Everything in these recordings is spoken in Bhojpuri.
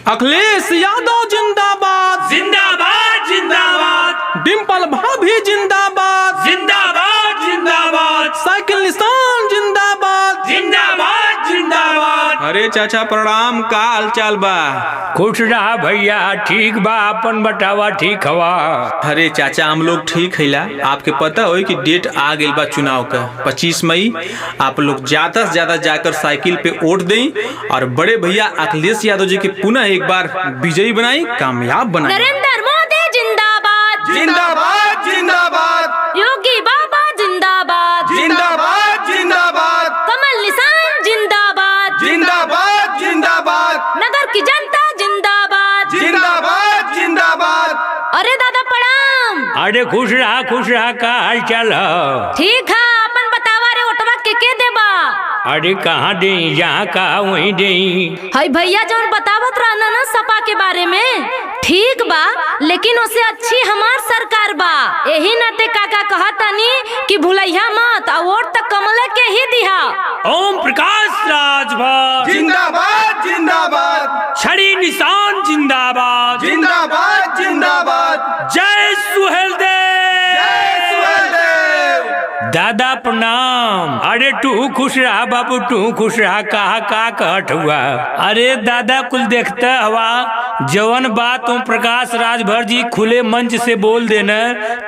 अखिलेश यादव जिंदाबाद जिंदाबाद जिंदाबाद। डिम्पल भाभी जिंदाबाद जिंदाबाद जिंदाबाद। साइकिल निशान जिंदाबाद जिंदाबाद जिंदाबाद। अरे चाचा प्रणाम, का हाल चाल बा? खुश रहा भैया, ठीक बा, अपन बतावा ठीक हवा? अरे चाचा हम लोग ठीक हैला। आपके पता हो कि डेट आ गई बा चुनाव का 25 मई। आप लोग ज्यादा से ज्यादा जाकर साइकिल पे वोट दें और बड़े भैया अखिलेश यादव जी के पुनः एक बार विजयी बनाई, कामयाब बनाई। नरेंद्र मोदी जिंदाबाद जिंदाबाद जिंदाबाद। योगी बाबा जिंदाबाद जिंदाबाद जिंदाबाद। कमल निशान जिंदाबाद जिंदाबाद जिंदाबाद। नगर की जनता जिंदाबाद जिंदाबाद जिंदाबाद। अरे दादा प्रणाम। अरे खुश रहा, का हाल चाल है? ठीक है, अपन बतावा रे ओटवा के देबा? अरे कहाँ दे, जहाँ कहा वहीं दे। हाय भैया जौन बतावत रहना ना सपा के बारे में, ठीक बा, लेकिन उससे अच्छी हमार सरकार बा। यही नाते काका कहतानी कि भुलैया मत और वोट तक कमल के ही दिहा। ओम प्रकाश राजभर जिंदाबाद जिंदाबाद। छड़ी निशान जिंदाबाद जिंदाबाद जिंदाबाद। जय सुहेल देव। जय सुहेल देव। दादा प्रणाम। अरे तू खुश रहा बाबू, तू खुश रहा। कहा का कहत हुआ? अरे दादा कुल देखता हवा जवन बात ओम प्रकाश राजभर जी खुले मंच से बोल देना,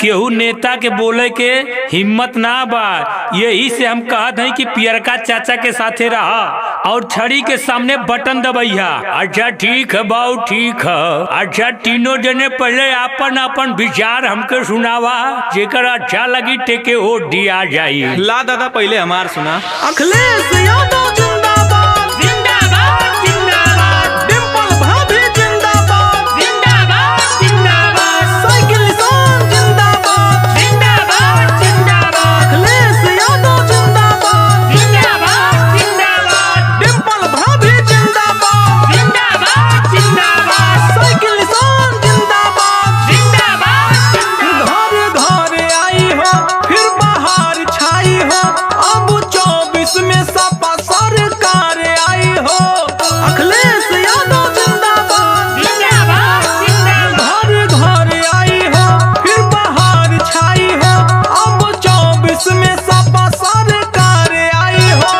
केहू नेता के बोले के हिम्मत ना बा। यही से हम कहत हैं कि पियरका चाचा के साथे रहा और छड़ी के सामने बटन दबैया। अच्छा ठीक है बाबू, ठीक है। अच्छा तीनों जने पहले अपन अपन विचार हमके सुनावा, जेकर अच्छा लगी टेके वोट दिया जाई। ला दादा पहले हमार सुना। अखिलेश यादव जिंदाबाद जिंदाबाद जिंदाबाद। डिम्पल भाभी जिंदाबाद जिंदाबाद जिंदाबाद। साइकिल निशान जिंदाबाद जिंदाबाद जिंदाबाद। अखिलेश यादव जिंदाबाद जिंदाबाद जिंदाबाद। डिम्पल भाभी जिंदाबाद जिंदाबाद जिंदाबाद। साइकिल निशान जिंदाबाद जिंदाबाद जिंदाबाद। घर घर आई हो फिर बाहर छाई हो, अब 24 में सपा सरकार आई हो। अखिलेश यादव जिंदाबाद जिंदाबाद जिंदाबाद। घर घर आई हो फिर बाहर छाई हो, अब 24 में सपा सरकार आई हो।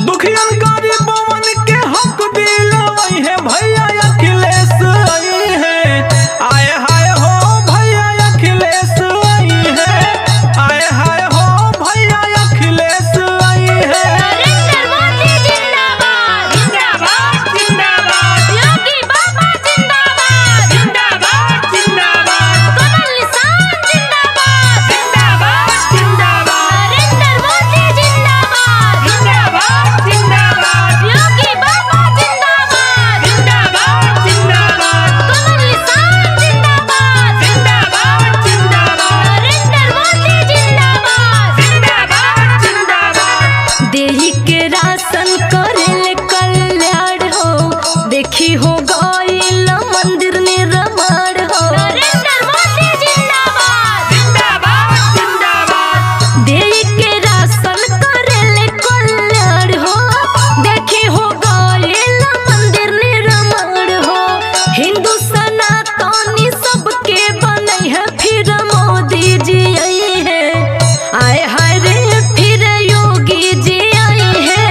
दुखियन गरीबन के हक दिलवई है भैया अखिलेश आई है। आए हाय हो भैया अखिलेश आई है। आए हाय हो भैया अखिलेश आई है। नरेंद्र मोदी जिंदाबाद जिंदाबाद जिंदाबाद। योगी बाबा जिंदाबाद जिंदाबाद जिंदाबाद। कमल निशान जिंदाबाद जिंदाबाद जिंदाबाद। नरेंद्र मोदी जिंदाबाद जिंदाबाद जिंदाबाद। योगी बाबा जिंदाबाद जिंदाबाद जिंदाबाद। कमल निशान जिंदाबाद जिंदाबाद जिंदाबाद। नरेंद्र मोदी जिंदाबाद जिंदाबाद जिंदाबाद। देही के राशन करेले कल्याण हो, देखी हो गईल मंदिर निर्माण हो। नरेंद्र मोदी जिंदाबाद जिंदाबाद जिंदाबाद। देही के राशन करेले कल्याण हो, देखी हो गईल मंदिर निर्माण हो। हिंदू सनातनी सबके बनई है फिर मोदी जी आई है। आए हाय रे फिर योगी जी आई है,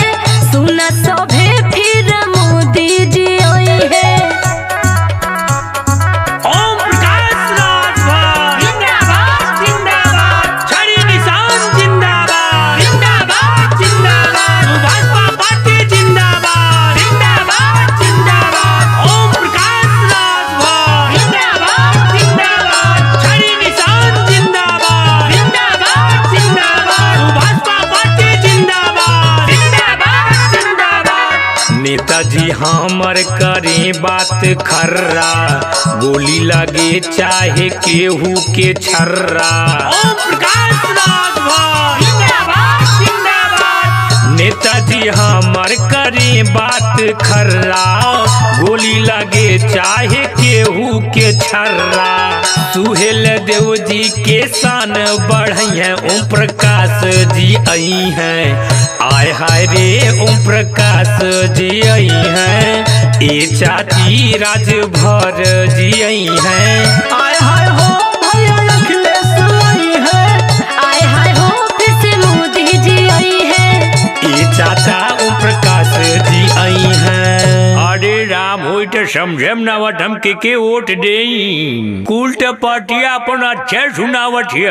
सुना सभे फिर मोदी जी आई है। ओम प्रकाश राजभर जिंदाबाद जिंदाबाद। छड़ी निशान जिंदाबाद जिंदाबाद जिंदाबाद। भाजपा पार्टी जिंदाबाद जिंदाबाद जिंदाबाद। ओम प्रकाश राजभर जिंदाबाद जिंदाबाद। छड़ी निशान जिंदाबाद जिंदाबाद जिंदाबाद। भाजपा पार्टी जिंदाबाद जिंदाबाद जिंदाबाद। नेताजी हमर करे बात खर्रा, गोली लगे चाहे केहू के छर्रा। ओम प्रकाश राजभर जिंदाबाद जिंदाबाद। नेताजी हमर करे बात खर्रा, गोली जोड़ी लगे चाहे केहू के छर्रा सुहेल देव जी के शान बढ़िया ओम प्रकाश जी आई हैं आय हाय रे ओम प्रकाश जी आई हैं ए चाची राजभर जी आई हैं आय हाय हो भैया अखिलेश आई है आय हाय हो फिर से मोदी जी आई है ए चाचा ओम प्रकाश जी आई हैं अरे राम हो तो समझम नावत हम के वोट देई कुल तो पार्टिया अपन अच्छे सुनावत है।